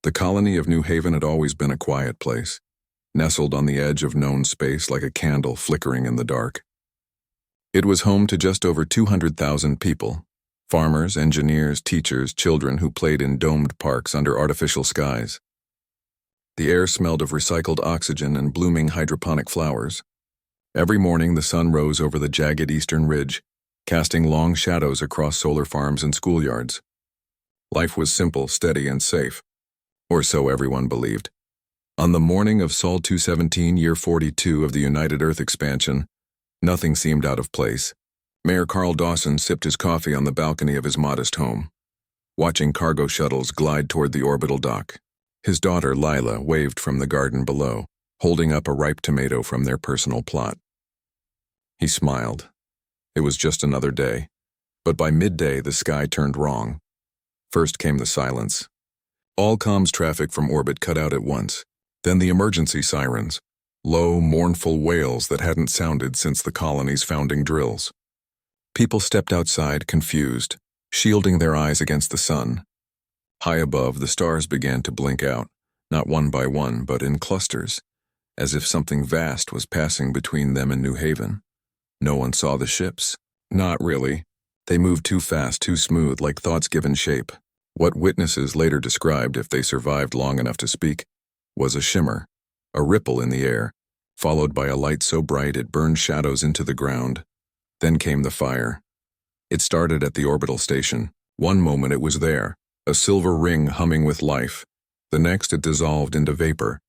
The colony of New Haven had always been a quiet place, nestled on the edge of known space like a candle flickering in the dark. It was home to just over 200,000 people, farmers, engineers, teachers, children who played in domed parks under artificial skies. The air smelled of recycled oxygen and blooming hydroponic flowers. Every morning the sun rose over the jagged eastern ridge, casting long shadows across solar farms and schoolyards. Life was simple, steady, and safe. Or so everyone believed. On the morning of Sol 217, year 42 of the United Earth expansion, nothing seemed out of place. Mayor Carl Dawson sipped his coffee on the balcony of his modest home, watching cargo shuttles glide toward the orbital dock. His daughter, Lila, waved from the garden below, holding up a ripe tomato from their personal plot. He smiled. It was just another day. But by midday, the sky turned wrong. First came the silence. All comms traffic from orbit cut out at once. Then the emergency sirens, low, mournful wails that hadn't sounded since the colony's founding drills. People stepped outside, confused, shielding their eyes against the sun. High above, the stars began to blink out, not one by one, but in clusters, as if something vast was passing between them and New Haven. No one saw the ships. Not really. They moved too fast, too smooth, like thoughts given shape. What witnesses later described, if they survived long enough to speak, was a shimmer, a ripple in the air, followed by a light so bright it burned shadows into the ground. Then came the fire. It started at the orbital station. One moment it was there, a silver ring humming with life. The next it dissolved into vapor.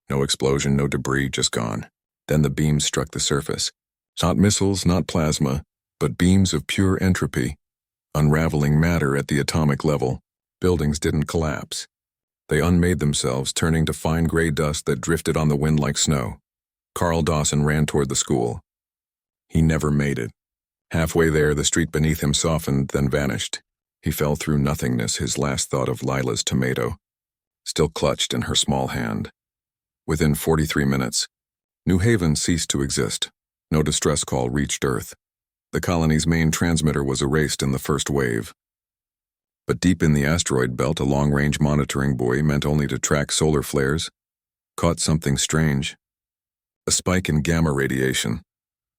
No explosion, no debris, just gone. Then the beams struck the surface. Not missiles, not plasma, but beams of pure entropy, unraveling matter at the atomic level. Buildings didn't collapse. They unmade themselves, turning to fine gray dust that drifted on the wind like snow. Carl Dawson ran toward the school. He never made it. Halfway there, the street beneath him softened, then vanished. He fell through nothingness, his last thought of Lila's tomato, still clutched in her small hand. Within 43 minutes, New Haven ceased to exist. No distress call reached Earth. The colony's main transmitter was erased in the first wave. But deep in the asteroid belt, a long-range monitoring buoy meant only to track solar flares caught something strange. A spike in gamma radiation,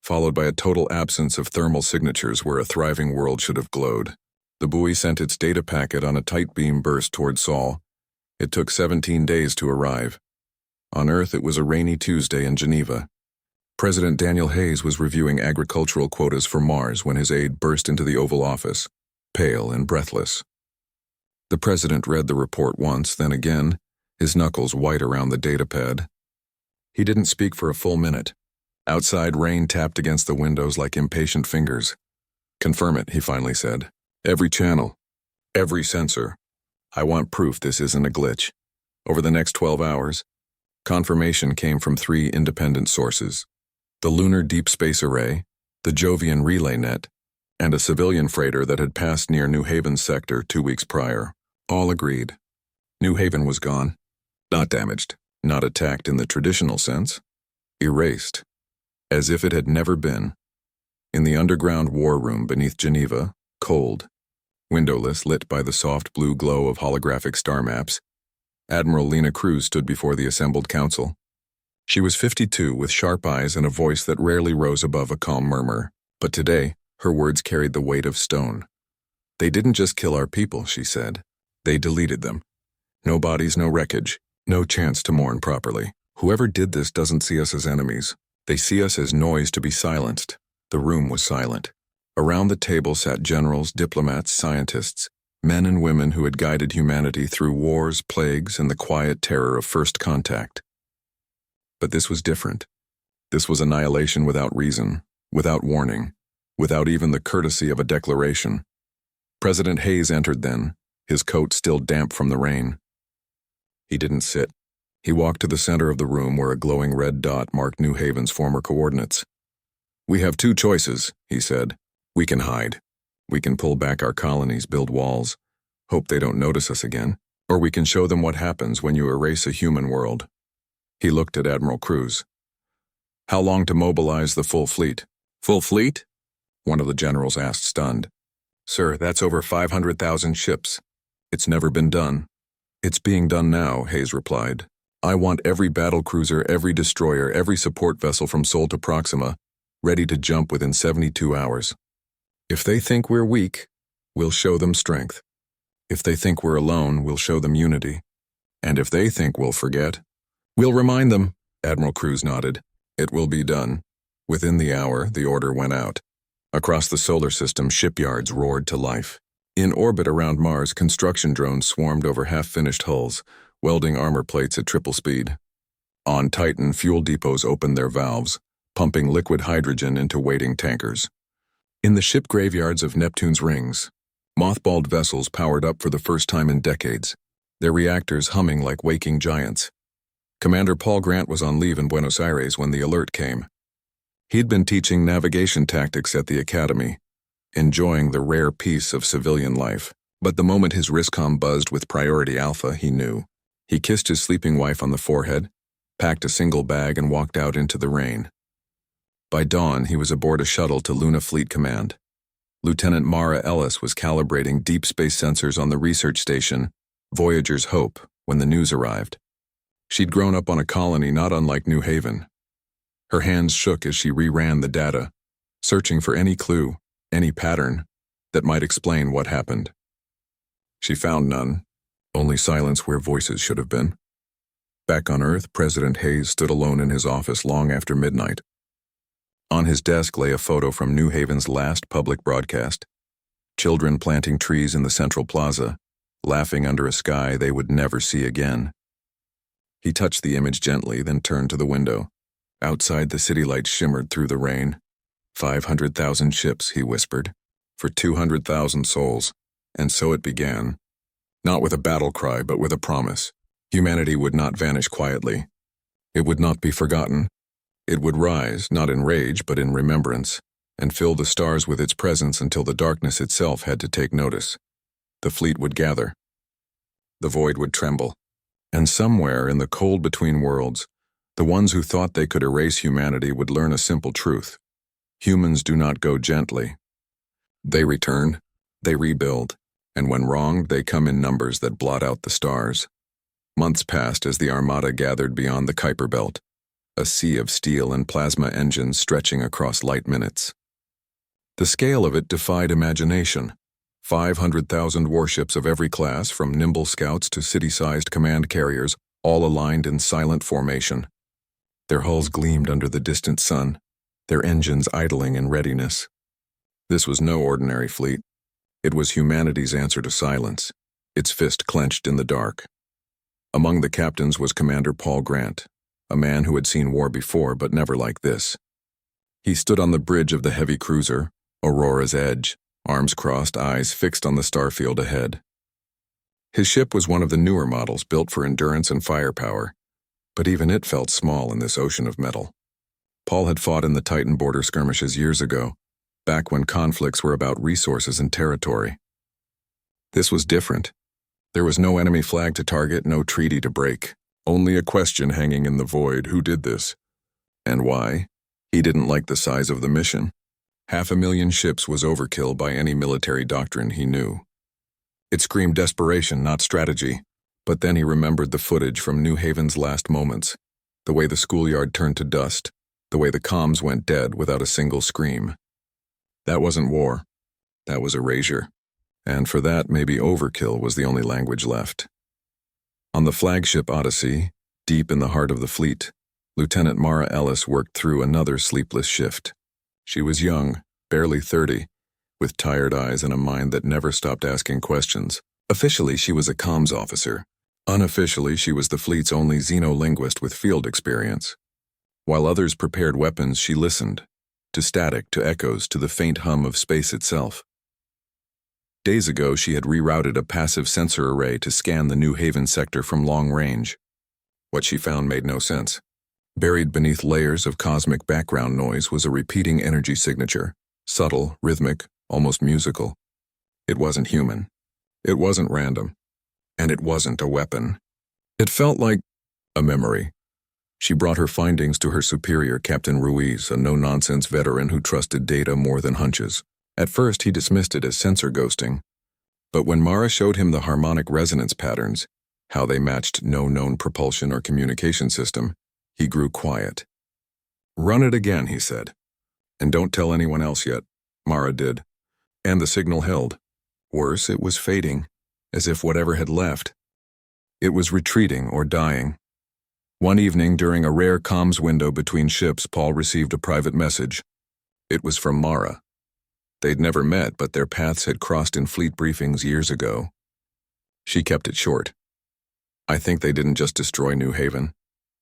followed by a total absence of thermal signatures where a thriving world should have glowed. The buoy sent its data packet on a tight beam burst toward Sol. It took 17 days to arrive. On Earth, it was a rainy Tuesday in Geneva. President Daniel Hayes was reviewing agricultural quotas for Mars when his aide burst into the Oval Office, pale and breathless. The president read the report once, then again, his knuckles white around the datapad. He didn't speak for a full minute. Outside, rain tapped against the windows like impatient fingers. "Confirm it," he finally said. "Every channel. Every sensor. I want proof this isn't a glitch." Over the next 12 hours, confirmation came from 3 independent sources: the Lunar Deep Space Array, the Jovian Relay Net, and a civilian freighter that had passed near New Haven's sector 2 weeks prior. All agreed. New Haven was gone. Not damaged, not attacked in the traditional sense. Erased. As if it had never been. In the underground war room beneath Geneva, cold, windowless, lit by the soft blue glow of holographic star maps, Admiral Lena Cruz stood before the assembled council. She was 52, with sharp eyes and a voice that rarely rose above a calm murmur. But today, her words carried the weight of stone. "They didn't just kill our people," she said. "They deleted them. No bodies, no wreckage, no chance to mourn properly. Whoever did this doesn't see us as enemies. They see us as noise to be silenced." The room was silent. Around the table sat generals, diplomats, scientists, men and women who had guided humanity through wars, plagues, and the quiet terror of first contact. But this was different. This was annihilation without reason, without warning, without even the courtesy of a declaration. President Hayes entered then, his coat still damp from the rain. He didn't sit. He walked to the center of the room where a glowing red dot marked New Haven's former coordinates. "We have 2 choices," he said. "We can hide. We can pull back our colonies, build walls, hope they don't notice us again, or we can show them what happens when you erase a human world." He looked at Admiral Cruz. "How long to mobilize the full fleet?" "Full fleet?" one of the generals asked, stunned. "Sir, that's over 500,000 ships. It's never been done. It's being done now, Hayes replied. I want every battlecruiser, every destroyer, every support vessel from Sol to Proxima ready to jump within 72 hours. If they think we're weak, we'll show them strength. If they think we're alone, we'll show them unity. And if they think we'll forget, we'll remind them. Admiral Cruz nodded. It will be done. Within the hour, the order went out. Across the solar system, shipyards roared to life. In orbit around Mars, construction drones swarmed over half-finished hulls, welding armor plates at triple speed. On Titan, fuel depots opened their valves, pumping liquid hydrogen into waiting tankers. In the ship graveyards of Neptune's rings, mothballed vessels powered up for the first time in decades, their reactors humming like waking giants. Commander Paul Grant was on leave in Buenos Aires when the alert came. He'd been teaching navigation tactics at the academy, enjoying the rare peace of civilian life. But the moment his Riscom buzzed with Priority Alpha, he knew. He kissed his sleeping wife on the forehead, packed a single bag, and walked out into the rain. By dawn, he was aboard a shuttle to Luna Fleet Command. Lieutenant Mara Ellis was calibrating deep space sensors on the research station, Voyager's Hope, when the news arrived. She'd grown up on a colony not unlike New Haven. Her hands shook as she reran the data, searching for any clue, any pattern, that might explain what happened. She found none, only silence where voices should have been. Back on Earth, President Hayes stood alone in his office long after midnight. On his desk lay a photo from New Haven's last public broadcast. Children planting trees in the central plaza, laughing under a sky they would never see again. He touched the image gently, then turned to the window. Outside, the city lights shimmered through the rain. 500,000 ships, he whispered, for 200,000 souls. And so it began. Not with a battle cry, but with a promise. Humanity would not vanish quietly. It would not be forgotten. It would rise, not in rage, but in remembrance, and fill the stars with its presence until the darkness itself had to take notice. The fleet would gather. The void would tremble. And somewhere in the cold between worlds, the ones who thought they could erase humanity would learn a simple truth. Humans do not go gently. They return, they rebuild, and when wronged, they come in numbers that blot out the stars. Months passed as the Armada gathered beyond the Kuiper Belt, a sea of steel and plasma engines stretching across light minutes. The scale of it defied imagination. 500,000 warships of every class, from nimble scouts to city-sized command carriers, all aligned in silent formation. Their hulls gleamed under the distant sun, their engines idling in readiness. This was no ordinary fleet. It was humanity's answer to silence, its fist clenched in the dark. Among the captains was Commander Paul Grant, a man who had seen war before but never like this. He stood on the bridge of the heavy cruiser, Aurora's Edge, arms crossed, eyes fixed on the starfield ahead. His ship was one of the newer models built for endurance and firepower, but even it felt small in this ocean of metal. Paul had fought in the Titan border skirmishes years ago, back when conflicts were about resources and territory. This was different. There was no enemy flag to target, no treaty to break, only a question hanging in the void: who did this? And why? He didn't like the size of the mission. 500,000 ships was overkill by any military doctrine he knew. It screamed desperation, not strategy, but then he remembered the footage from New Haven's last moments, the way the schoolyard turned to dust, the way the comms went dead without a single scream. That wasn't war. That was erasure. And for that, maybe overkill was the only language left. On the flagship Odyssey, deep in the heart of the fleet, Lieutenant Mara Ellis worked through another sleepless shift. She was young, barely 30, with tired eyes and a mind that never stopped asking questions. Officially, she was a comms officer. Unofficially, she was the fleet's only xenolinguist with field experience. While others prepared weapons, she listened, to static, to echoes, to the faint hum of space itself. Days ago, she had rerouted a passive sensor array to scan the New Haven sector from long range. What she found made no sense. Buried beneath layers of cosmic background noise was a repeating energy signature, subtle, rhythmic, almost musical. It wasn't human. It wasn't random. And it wasn't a weapon. It felt like a memory. She brought her findings to her superior, Captain Ruiz, a no-nonsense veteran who trusted data more than hunches. At first, he dismissed it as sensor ghosting. But when Mara showed him the harmonic resonance patterns, how they matched no known propulsion or communication system, he grew quiet. "Run it again," he said. "And don't tell anyone else yet." Mara did. And the signal held. Worse, it was fading, as if whatever had left. It was retreating or dying. One evening, during a rare comms window between ships, Paul received a private message. It was from Mara. They'd never met, but their paths had crossed in fleet briefings years ago. She kept it short. "I think they didn't just destroy New Haven.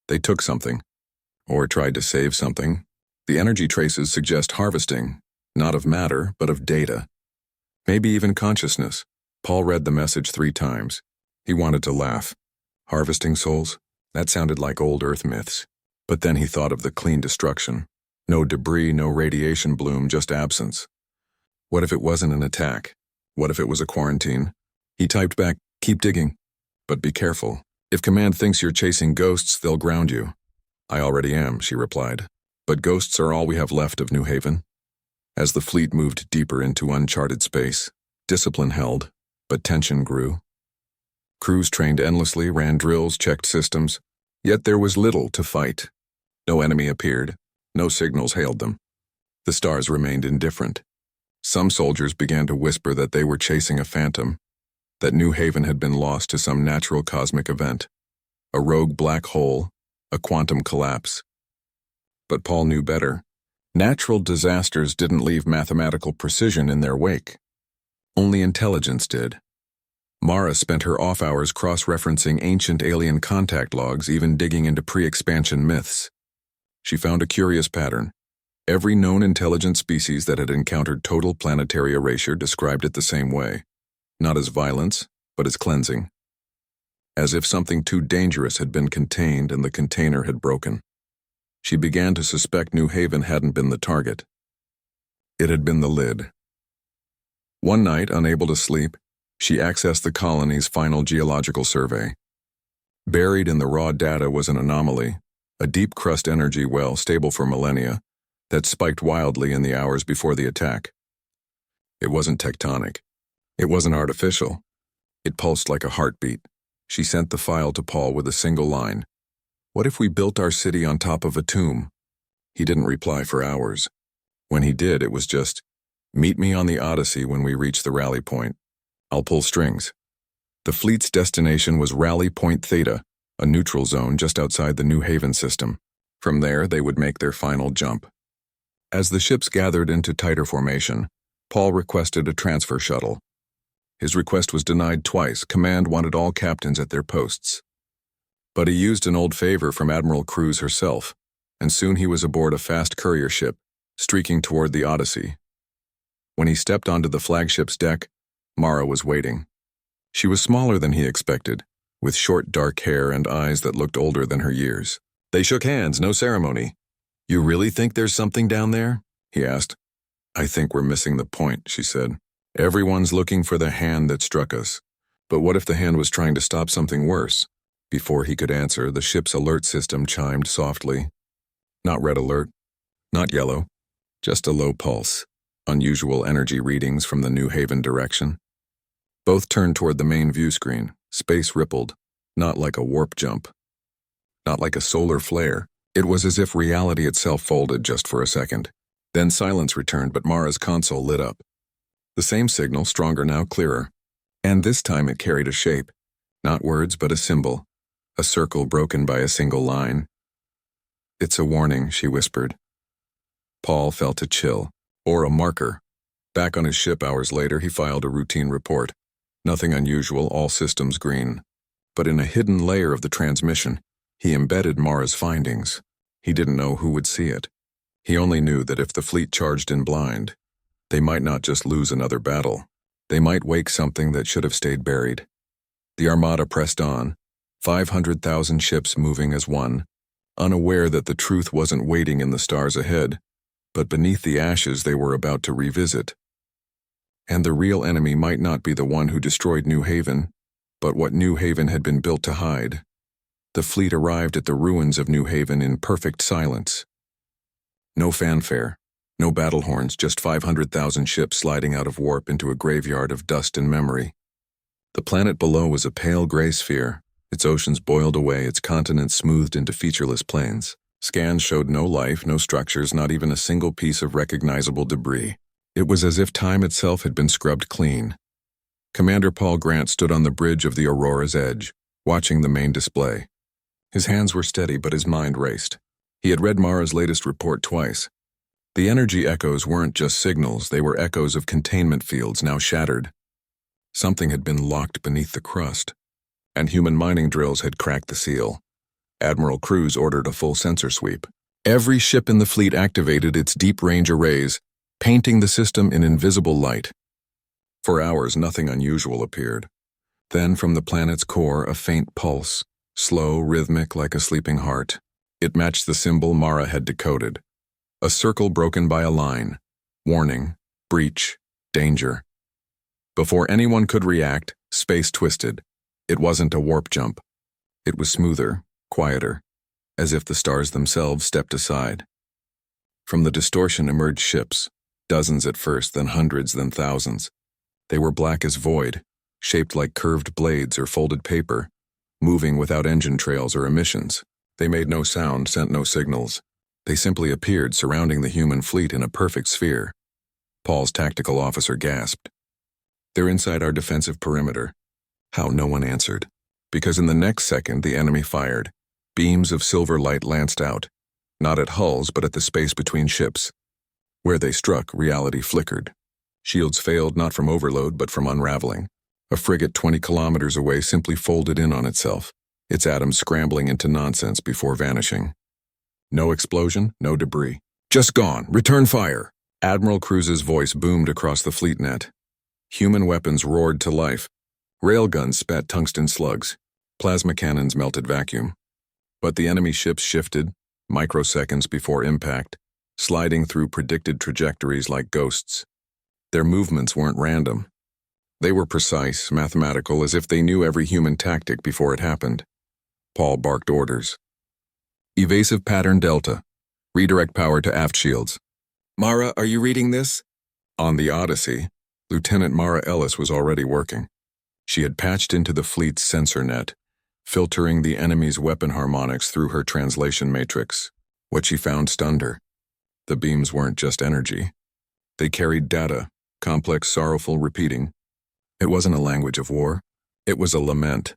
They took something. Or tried to save something. The energy traces suggest harvesting, not of matter, but of data. Maybe even consciousness." Paul read the message 3 times. He wanted to laugh. Harvesting souls? That sounded like old Earth myths. But then he thought of the clean destruction. No debris, no radiation bloom, just absence. What if it wasn't an attack? What if it was a quarantine? He typed back, "Keep digging. But be careful. If Command thinks you're chasing ghosts, they'll ground you." "I already am," she replied. "But ghosts are all we have left of New Haven." As the fleet moved deeper into uncharted space, discipline held, but tension grew. Crews trained endlessly, ran drills, checked systems, yet there was little to fight. No enemy appeared, no signals hailed them. The stars remained indifferent. Some soldiers began to whisper that they were chasing a phantom, that New Haven had been lost to some natural cosmic event, a rogue black hole, a quantum collapse. But Paul knew better. Natural disasters didn't leave mathematical precision in their wake. Only intelligence did. Mara spent her off hours cross-referencing ancient alien contact logs, even digging into pre-expansion myths. She found a curious pattern. Every known intelligent species that had encountered total planetary erasure described it the same way. Not as violence, but as cleansing. As if something too dangerous had been contained and the container had broken. She began to suspect New Haven hadn't been the target. It had been the lid. One night, unable to sleep, she accessed the colony's final geological survey. Buried in the raw data was an anomaly, a deep-crust energy well stable for millennia, that spiked wildly in the hours before the attack. It wasn't tectonic. It wasn't artificial. It pulsed like a heartbeat. She sent the file to Paul with a single line. "What if we built our city on top of a tomb?" He didn't reply for hours. When he did, it was just, "Meet me on the Odyssey when we reach the rally point. I'll pull strings." The fleet's destination was Rally Point Theta, a neutral zone just outside the New Haven system. From there, they would make their final jump. As the ships gathered into tighter formation, Paul requested a transfer shuttle. His request was denied twice. Command wanted all captains at their posts. But he used an old favor from Admiral Cruz herself, and soon he was aboard a fast courier ship, streaking toward the Odyssey. When he stepped onto the flagship's deck, Mara was waiting. She was smaller than he expected, with short dark hair and eyes that looked older than her years. They shook hands, no ceremony. "You really think there's something down there?" he asked. "I think we're missing the point," she said. "Everyone's looking for the hand that struck us. But what if the hand was trying to stop something worse?" Before he could answer, the ship's alert system chimed softly. Not red alert, not yellow, just a low pulse, unusual energy readings from the New Haven direction. Both turned toward the main view screen. Space rippled, not like a warp jump, not like a solar flare. It was as if reality itself folded just for a second. Then silence returned, but Mara's console lit up. The same signal, stronger now, clearer. And this time it carried a shape. Not words, but a symbol. A circle broken by a single line. "It's a warning," she whispered. Paul felt a chill, or a marker. Back on his ship hours later, he filed a routine report. Nothing unusual, all systems green. But in a hidden layer of the transmission, he embedded Mara's findings. He didn't know who would see it. He only knew that if the fleet charged in blind, they might not just lose another battle. They might wake something that should have stayed buried. The Armada pressed on, 500,000 ships moving as one, unaware that the truth wasn't waiting in the stars ahead, but beneath the ashes they were about to revisit. And the real enemy might not be the one who destroyed New Haven, but what New Haven had been built to hide. The fleet arrived at the ruins of New Haven in perfect silence. No fanfare, no battle horns, just 500,000 ships sliding out of warp into a graveyard of dust and memory. The planet below was a pale gray sphere, Its oceans boiled away, its continents smoothed into featureless plains. Scans showed no life, no structures, not even a single piece of recognizable debris. It was as if time itself had been scrubbed clean. Commander Paul Grant stood on the bridge of the Aurora's edge, watching the main display. His hands were steady, but his mind raced. He had read Mara's latest report twice. The energy echoes weren't just signals, they were echoes of containment fields now shattered. Something had been locked beneath the crust, and human mining drills had cracked the seal. Admiral Cruz ordered a full sensor sweep. Every ship in the fleet activated its deep-range arrays, painting the system in invisible light. For hours, nothing unusual appeared. Then, from the planet's core, a faint pulse, slow, rhythmic, like a sleeping heart. It matched the symbol Mara had decoded. A circle broken by a line. Warning, breach, danger. Before anyone could react, space twisted. It wasn't a warp jump. It was smoother, quieter, as if the stars themselves stepped aside. From the distortion emerged ships, dozens at first, then hundreds, then thousands. They were black as void, shaped like curved blades or folded paper, moving without engine trails or emissions. They made no sound, sent no signals. They simply appeared, surrounding the human fleet in a perfect sphere. Paul's tactical officer gasped. "They're inside our defensive perimeter." How no one answered. Because in the next second, the enemy fired. Beams of silver light lanced out, not at hulls, but at the space between ships. Where they struck, reality flickered. Shields failed not from overload, but from unraveling. A frigate 20 kilometers away simply folded in on itself, its atoms scrambling into nonsense before vanishing. No explosion, no debris. "Just gone. Return fire." Admiral Cruz's voice boomed across the fleet net. Human weapons roared to life. Railguns spat tungsten slugs. Plasma cannons melted vacuum. But the enemy ships shifted, microseconds before impact, sliding through predicted trajectories like ghosts. Their movements weren't random. They were precise, mathematical, as if they knew every human tactic before it happened. Paul barked orders. "Evasive pattern Delta. Redirect power to aft shields." "Mara, are you reading this?" On the Odyssey, Lieutenant Mara Ellis was already working. She had patched into the fleet's sensor net, filtering the enemy's weapon harmonics through her translation matrix. What she found stunned her. The beams weren't just energy. They carried data, complex, sorrowful, repeating. It wasn't a language of war. It was a lament.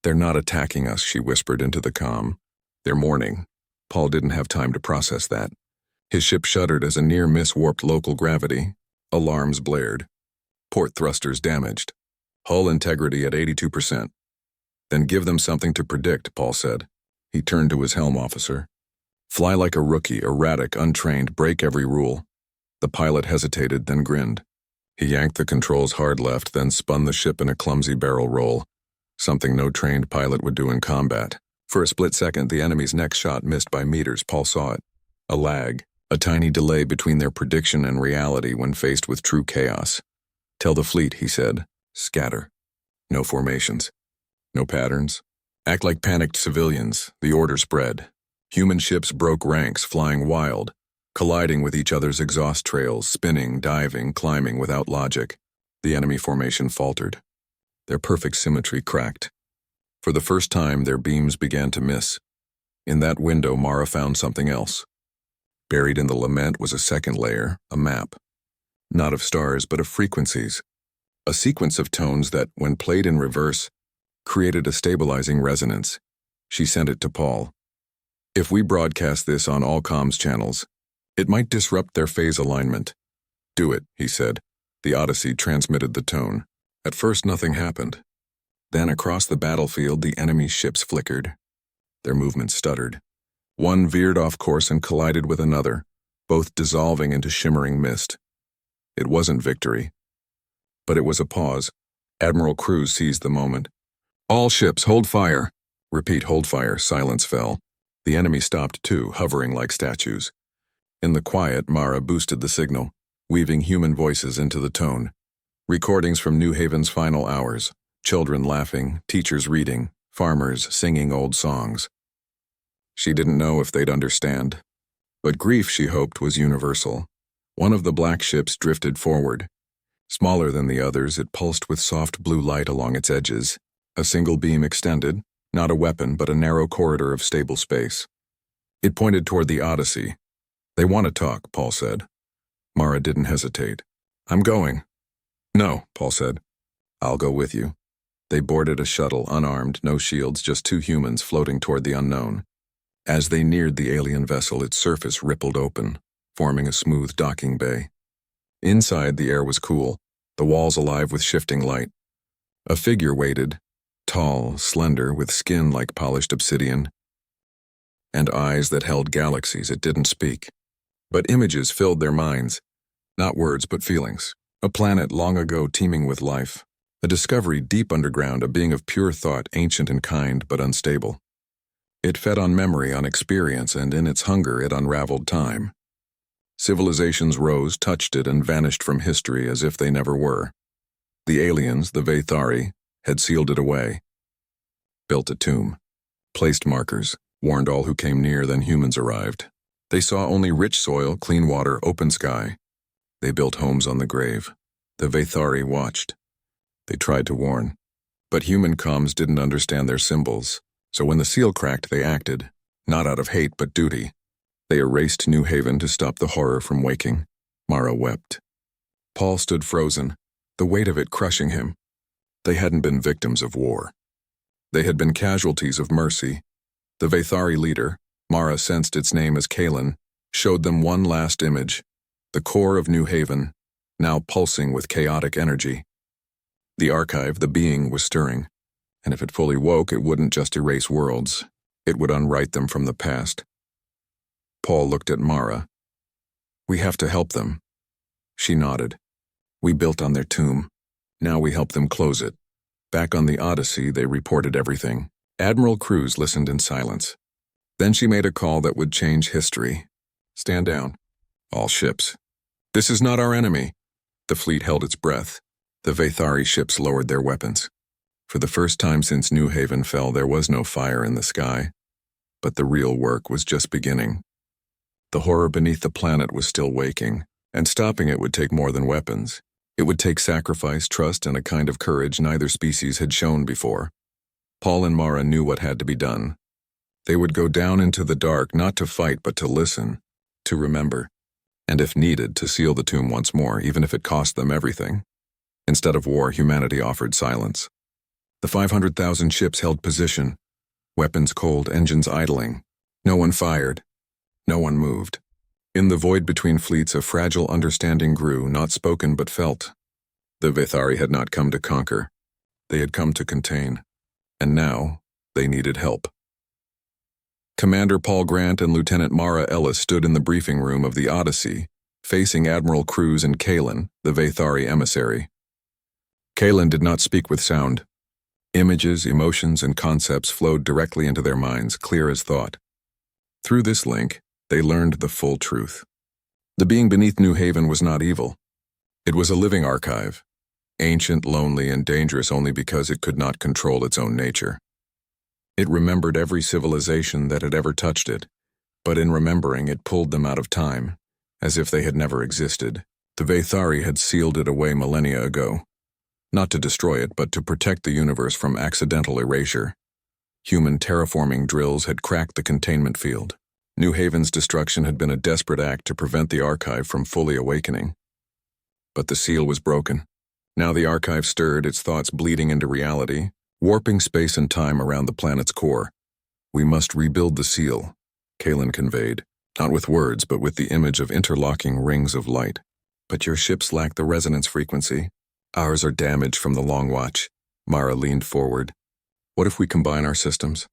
"They're not attacking us," she whispered into the comm. "They're mourning." Paul didn't have time to process that. His ship shuddered as a near miss warped local gravity. Alarms blared. Port thrusters damaged. Hull integrity at 82%. "Then give them something to predict," Paul said. He turned to his helm officer. "Fly like a rookie, erratic, untrained, break every rule." The pilot hesitated, then grinned. He yanked the controls hard left, then spun the ship in a clumsy barrel roll, something no trained pilot would do in combat. For a split second, the enemy's next shot missed by meters. Paul saw it. A lag, a tiny delay between their prediction and reality when faced with true chaos. "Tell the fleet," he said. "Scatter. No formations. No patterns. Act like panicked civilians." The order spread. Human ships broke ranks, flying wild, colliding with each other's exhaust trails, spinning, diving, climbing without logic. The enemy formation faltered. Their perfect symmetry cracked. For the first time, their beams began to miss. In that window, Mara found something else. Buried in the lament was a second layer, a map. Not of stars, but of frequencies. A sequence of tones that, when played in reverse, created a stabilizing resonance. She sent it to Paul. "If we broadcast this on all comms channels, it might disrupt their phase alignment." "Do it," he said. The Odyssey transmitted the tone. At first, nothing happened. Then, across the battlefield, the enemy ships flickered. Their movements stuttered. One veered off course and collided with another, both dissolving into shimmering mist. It wasn't victory. But it was a pause. Admiral Cruz seized the moment. "All ships, hold fire." Repeat, "hold fire." Silence fell. The enemy stopped too, hovering like statues. In the quiet, Mara boosted the signal, weaving human voices into the tone. Recordings from New Haven's final hours. Children laughing, teachers reading, farmers singing old songs. She didn't know if they'd understand. But grief, she hoped, was universal. One of the black ships drifted forward. Smaller than the others, it pulsed with soft blue light along its edges. A single beam extended, Not a weapon, but a narrow corridor of stable space. It pointed toward the Odyssey. "They want to talk," Paul said. Mara didn't hesitate. "I'm going." "No," Paul said. "I'll go with you." They boarded a shuttle, unarmed, no shields, just two humans floating toward the unknown. As they neared the alien vessel, its surface rippled open, forming a smooth docking bay. Inside, the air was cool, the walls alive with shifting light. A figure waited, tall, slender, with skin like polished obsidian, and eyes that held galaxies. It didn't speak, but images filled their minds, not words but feelings. A planet long ago teeming with life, a discovery deep underground, a being of pure thought, ancient and kind but unstable. It fed on memory, on experience, and in its hunger it unraveled time. Civilizations rose, touched it, and vanished from history as if they never were. The aliens, the Vathari, had sealed it away, built a tomb, placed markers, warned all who came near. Then humans arrived. They saw only rich soil, clean water, open sky. They built homes on the grave. The Vathari watched. They tried to warn, but human comms didn't understand their symbols. So when the seal cracked, they acted, not out of hate but duty. They erased New Haven to stop the horror from waking. Mara wept. Paul stood frozen, the weight of it crushing him. They hadn't been victims of war. They had been casualties of mercy. The Vathari leader, Mara sensed its name as Kalen, showed them one last image, the core of New Haven, now pulsing with chaotic energy. The archive, the being, was stirring. And if it fully woke, it wouldn't just erase worlds. It would unwrite them from the past. Paul looked at Mara. "We have to help them." She nodded. "We built on their tomb. Now we help them close it." Back on the Odyssey, they reported everything. Admiral Cruz listened in silence. Then she made a call that would change history. "Stand down. All ships. This is not our enemy." The fleet held its breath. The Vathari ships lowered their weapons. For the first time since New Haven fell, there was no fire in the sky. But the real work was just beginning. The horror beneath the planet was still waking, and stopping it would take more than weapons. It would take sacrifice, trust, and a kind of courage neither species had shown before. Paul and Mara knew what had to be done. They would go down into the dark, not to fight but to listen, to remember, and if needed, to seal the tomb once more, even if it cost them everything. Instead of war, humanity offered silence. The 500,000 ships held position, weapons cold, engines idling. No one fired. No one moved. In the void between fleets, a fragile understanding grew, not spoken but felt. The Vathari had not come to conquer. They had come to contain. And now, they needed help. Commander Paul Grant and Lieutenant Mara Ellis stood in the briefing room of the Odyssey, facing Admiral Cruz and Kalen, the Vathari emissary. Kalen did not speak with sound. Images, emotions, and concepts flowed directly into their minds, clear as thought. Through this link, they learned the full truth. The being beneath New Haven was not evil. It was a living archive, ancient, lonely, and dangerous only because it could not control its own nature. It remembered every civilization that had ever touched it, but in remembering it pulled them out of time, as if they had never existed. The Vathari had sealed it away millennia ago. Not to destroy it, but to protect the universe from accidental erasure. Human terraforming drills had cracked the containment field. New Haven's destruction had been a desperate act to prevent the archive from fully awakening. But the seal was broken. Now the archive stirred, its thoughts bleeding into reality, warping space and time around the planet's core. "We must rebuild the seal," Kalen conveyed, not with words but with the image of interlocking rings of light. "But your ships lack the resonance frequency. Ours are damaged from the long watch." Mara leaned forward. "What if we combine our systems?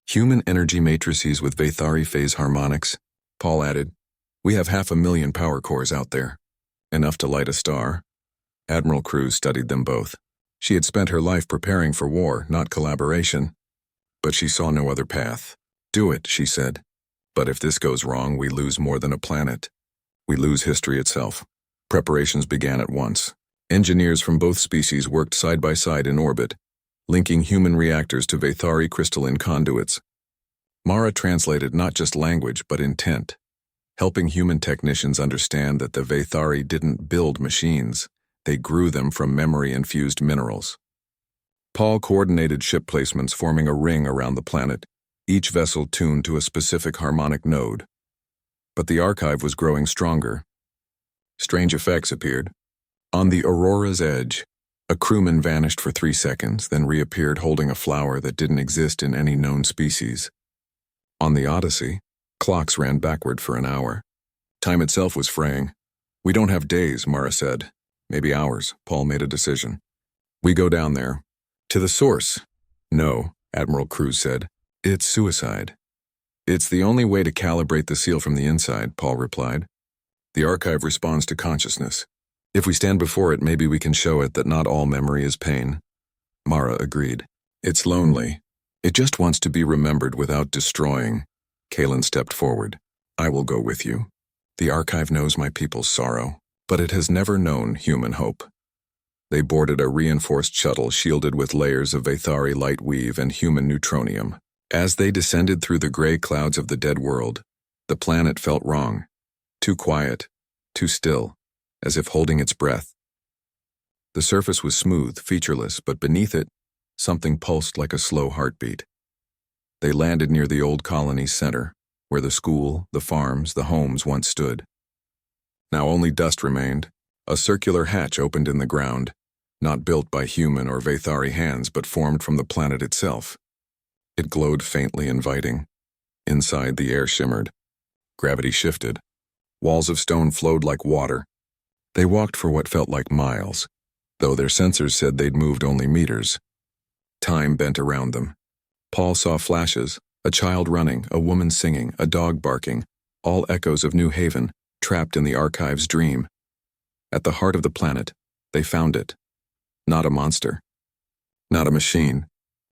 Human energy matrices with Vathari phase harmonics?" Paul added. "We have 500,000 power cores out there. Enough to light a star." Admiral Cruz studied them both. She had spent her life preparing for war, not collaboration. But she saw no other path. "Do it," she said. "But if this goes wrong, we lose more than a planet. We lose history itself." Preparations began at once. Engineers from both species worked side by side in orbit, linking human reactors to Vathari crystalline conduits. Mara translated not just language but intent, helping human technicians understand that the Vathari didn't build machines, they grew them from memory-infused minerals. Paul coordinated ship placements forming a ring around the planet, each vessel tuned to a specific harmonic node. But the archive was growing stronger. Strange effects appeared. On the Aurora's edge, a crewman vanished for 3 seconds, then reappeared holding a flower that didn't exist in any known species. On the Odyssey, clocks ran backward for an hour. Time itself was fraying. "We don't have days," Mara said. "Maybe hours." Paul made a decision. "We go down there. To the source." "No," Admiral Cruz said. "It's suicide." "It's the only way to calibrate the seal from the inside," Paul replied. "The archive responds to consciousness. If we stand before it, maybe we can show it that not all memory is pain." Mara agreed. "It's lonely. It just wants to be remembered without destroying." Kalen stepped forward. "I will go with you. The archive knows my people's sorrow, but it has never known human hope." They boarded a reinforced shuttle shielded with layers of Vathari light weave and human neutronium. As they descended through the gray clouds of the dead world, the planet felt wrong. Too quiet, too still, as if holding its breath. The surface was smooth, featureless, but beneath it, something pulsed like a slow heartbeat. They landed near the old colony's center, where the school, the farms, the homes once stood. Now only dust remained. A circular hatch opened in the ground, not built by human or Vathari hands, but formed from the planet itself. It glowed faintly inviting. Inside, the air shimmered. Gravity shifted. Walls of stone flowed like water. They walked for what felt like miles, though their sensors said they'd moved only meters. Time bent around them. Paul saw flashes, a child running, a woman singing, a dog barking, all echoes of New Haven, trapped in the archive's dream. At the heart of the planet, they found it. Not a monster. Not a machine.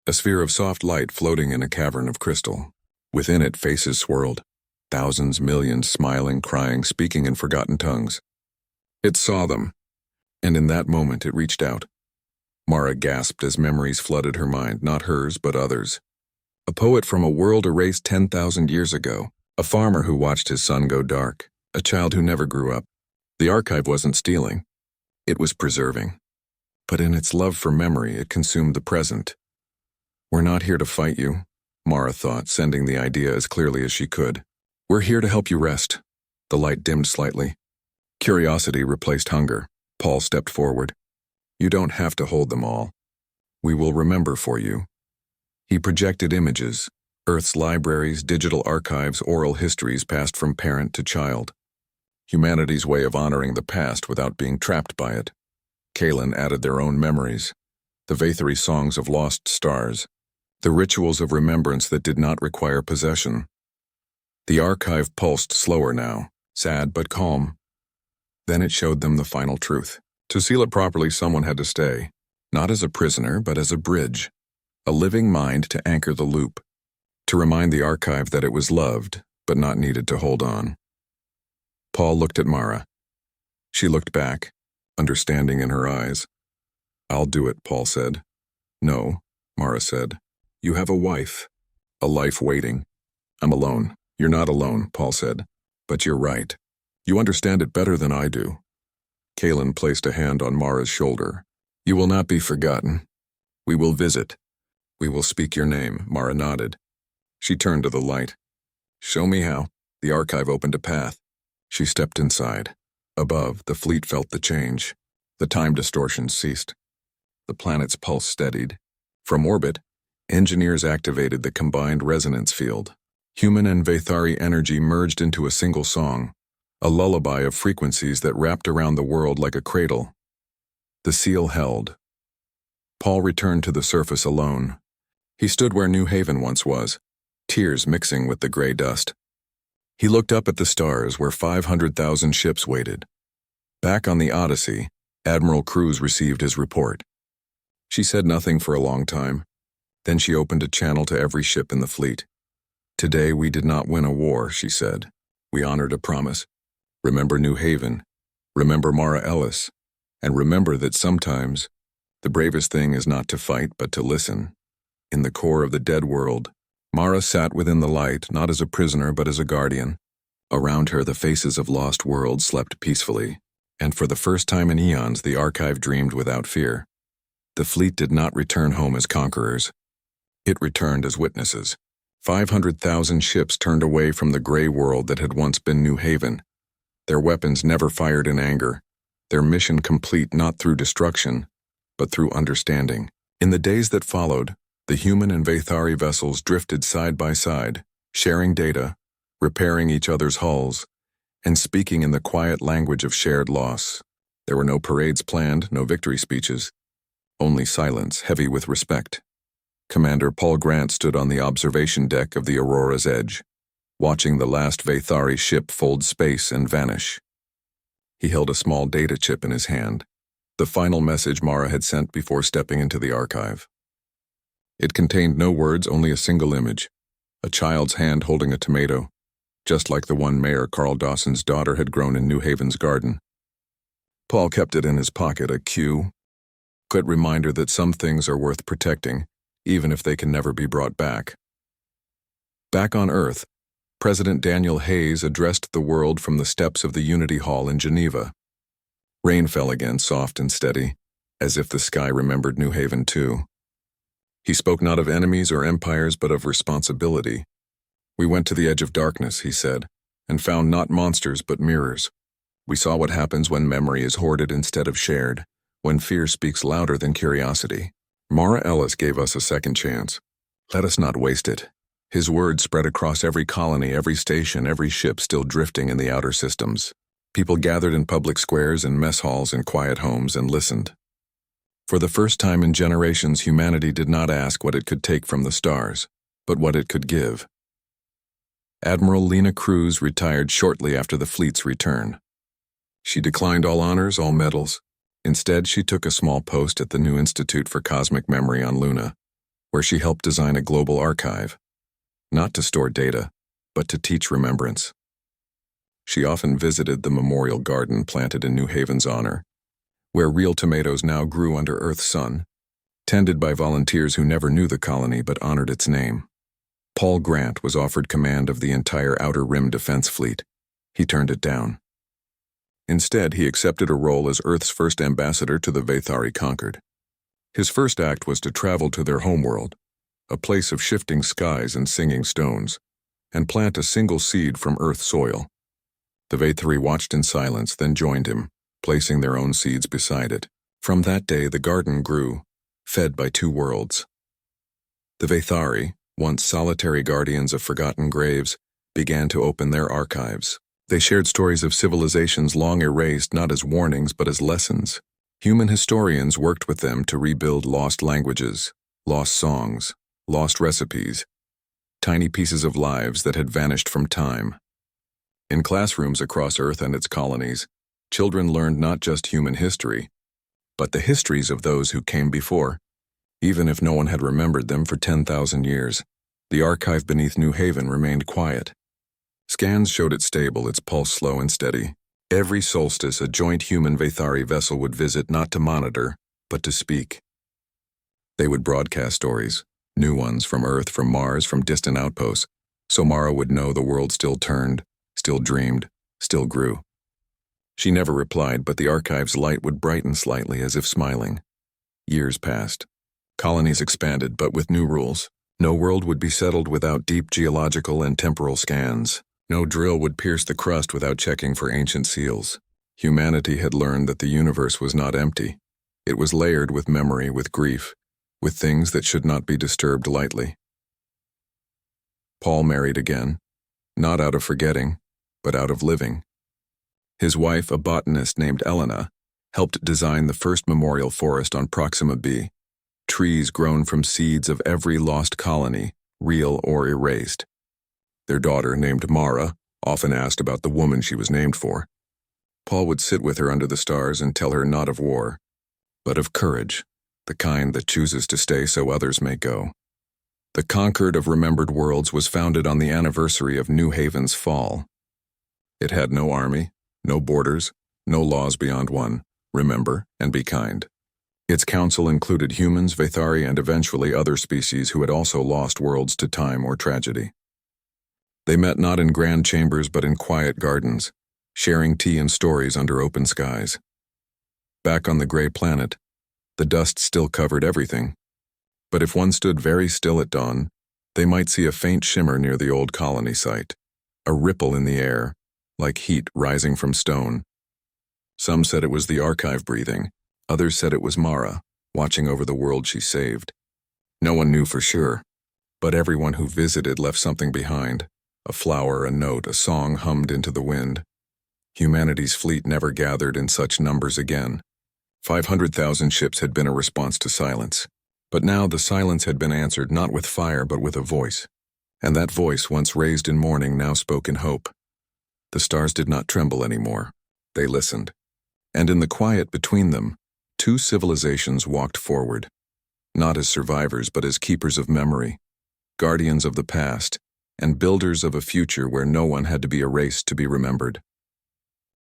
A sphere of soft light floating in a cavern of crystal. Within it, faces swirled. Thousands, millions, smiling, crying, speaking in forgotten tongues. It saw them, and in that moment it reached out. Mara gasped as memories flooded her mind, not hers, but others. A poet from a world erased 10,000 years ago. A farmer who watched his son go dark. A child who never grew up. The archive wasn't stealing. It was preserving. But in its love for memory, it consumed the present. "We're not here to fight you," Mara thought, sending the idea as clearly as she could. "We're here to help you rest." The light dimmed slightly. Curiosity replaced hunger. Paul stepped forward. "You don't have to hold them all. We will remember for you." He projected images, Earth's libraries, digital archives, oral histories passed from parent to child. Humanity's way of honoring the past without being trapped by it. Kalen added their own memories, the Vathari songs of lost stars, the rituals of remembrance that did not require possession. The archive pulsed slower now, sad but calm. Then it showed them the final truth. To seal it properly, someone had to stay, not as a prisoner, but as a bridge, a living mind to anchor the loop, to remind the archive that it was loved, but not needed to hold on. Paul looked at Mara. She looked back, understanding in her eyes. "I'll do it," Paul said. "No," Mara said. "You have a wife, a life waiting." "I'm alone." "You're not alone," Paul said. "But you're right. You understand it better than I do." Kalen placed a hand on Mara's shoulder. "You will not be forgotten. We will visit. We will speak your name." Mara nodded. She turned to the light. "Show me how." The archive opened a path. She stepped inside. Above, the fleet felt the change. The time distortion ceased. The planet's pulse steadied. From orbit, engineers activated the combined resonance field. Human and Vathari energy merged into a single song, a lullaby of frequencies that wrapped around the world like a cradle. The seal held. Paul returned to the surface alone. He stood where New Haven once was, tears mixing with the gray dust. He looked up at the stars where 500,000 ships waited. Back on the Odyssey, Admiral Cruz received his report. She said nothing for a long time. Then she opened a channel to every ship in the fleet. "Today we did not win a war," she said. "We honored a promise. Remember New Haven. Remember Mara Ellis. And remember that sometimes the bravest thing is not to fight but to listen." In the core of the dead world, Mara sat within the light, not as a prisoner but as a guardian. Around her, the faces of lost worlds slept peacefully, and for the first time in eons, the archive dreamed without fear. The fleet did not return home as conquerors. It returned as witnesses. 500,000 ships turned away from the gray world that had once been New Haven. Their weapons never fired in anger, their mission complete not through destruction, but through understanding. In the days that followed, the human and Vathari vessels drifted side by side, sharing data, repairing each other's hulls, and speaking in the quiet language of shared loss. There were no parades planned, no victory speeches, only silence heavy with respect. Commander Paul Grant stood on the observation deck of the Aurora's edge, watching the last Vathari ship fold space and vanish. He held a small data chip in his hand, the final message Mara had sent before stepping into the archive. It contained no words, only a single image, a child's hand holding a tomato, just like the one Mayor Carl Dawson's daughter had grown in New Haven's garden. Paul kept it in his pocket, a quick reminder that some things are worth protecting, even if they can never be brought back. Back on Earth, President Daniel Hayes addressed the world from the steps of the Unity Hall in Geneva. Rain fell again, soft and steady, as if the sky remembered New Haven too. He spoke not of enemies or empires, but of responsibility. We went to the edge of darkness, he said, and found not monsters but mirrors. We saw what happens when memory is hoarded instead of shared, when fear speaks louder than curiosity. Mara Ellis gave us a second chance. Let us not waste it. His words spread across every colony, every station, every ship still drifting in the outer systems. People gathered in public squares and mess halls and quiet homes and listened. For the first time in generations, humanity did not ask what it could take from the stars, but what it could give. Admiral Lena Cruz retired shortly after the fleet's return. She declined all honors, all medals. Instead, she took a small post at the new Institute for Cosmic Memory on Luna, where she helped design a global archive, not to store data, but to teach remembrance. She often visited the memorial garden planted in New Haven's honor, where real tomatoes now grew under Earth's sun, tended by volunteers who never knew the colony but honored its name. Paul Grant was offered command of the entire Outer Rim Defense Fleet. He turned it down. Instead, he accepted a role as Earth's first ambassador to the Vathari conquered. His first act was to travel to their homeworld, a place of shifting skies and singing stones, and plant a single seed from Earth soil. The Vathari watched in silence, then joined him, placing their own seeds beside it. From that day, the garden grew, fed by two worlds. The Vathari, once solitary guardians of forgotten graves, began to open their archives. They shared stories of civilizations long erased, not as warnings but as lessons. Human historians worked with them to rebuild lost languages, lost songs, lost recipes, tiny pieces of lives that had vanished from time. In classrooms across Earth and its colonies, children learned not just human history, but the histories of those who came before. Even if no one had remembered them for 10,000 years, the archive beneath New Haven remained quiet. Scans showed it stable, its pulse slow and steady. Every solstice, a joint human Vathari vessel would visit not to monitor, but to speak. They would broadcast stories, new ones from Earth, from Mars, from distant outposts, so Mara would know the world still turned, still dreamed, still grew. She never replied, but the archive's light would brighten slightly as if smiling. Years passed. Colonies expanded, but with new rules. No world would be settled without deep geological and temporal scans. No drill would pierce the crust without checking for ancient seals. Humanity had learned that the universe was not empty. It was layered with memory, with grief, with things that should not be disturbed lightly. Paul married again, not out of forgetting, but out of living. His wife, a botanist named Elena, helped design the first memorial forest on Proxima b, trees grown from seeds of every lost colony, real or erased. Their daughter, named Mara, often asked about the woman she was named for. Paul would sit with her under the stars and tell her not of war, but of courage, the kind that chooses to stay so others may go. The Conquered of Remembered Worlds was founded on the anniversary of New Haven's fall. It had no army, no borders, no laws beyond one: remember and be kind. Its council included humans, Vathari, and eventually other species who had also lost worlds to time or tragedy. They met not in grand chambers but in quiet gardens, sharing tea and stories under open skies. Back on the gray planet, The dust still covered everything. But if one stood very still at dawn, they might see a faint shimmer near the old colony site, a ripple in the air, like heat rising from stone. Some said it was the archive breathing, others said it was Mara, watching over the world she saved. No one knew for sure, but everyone who visited left something behind, a flower, a note, a song hummed into the wind. Humanity's fleet never gathered in such numbers again. 500,000 ships had been a response to silence, but now the silence had been answered not with fire but with a voice, and that voice, once raised in mourning, now spoke in hope. The stars did not tremble anymore. They listened. And in the quiet between them, two civilizations walked forward, not as survivors but as keepers of memory, guardians of the past, and builders of a future where no one had to be erased to be remembered.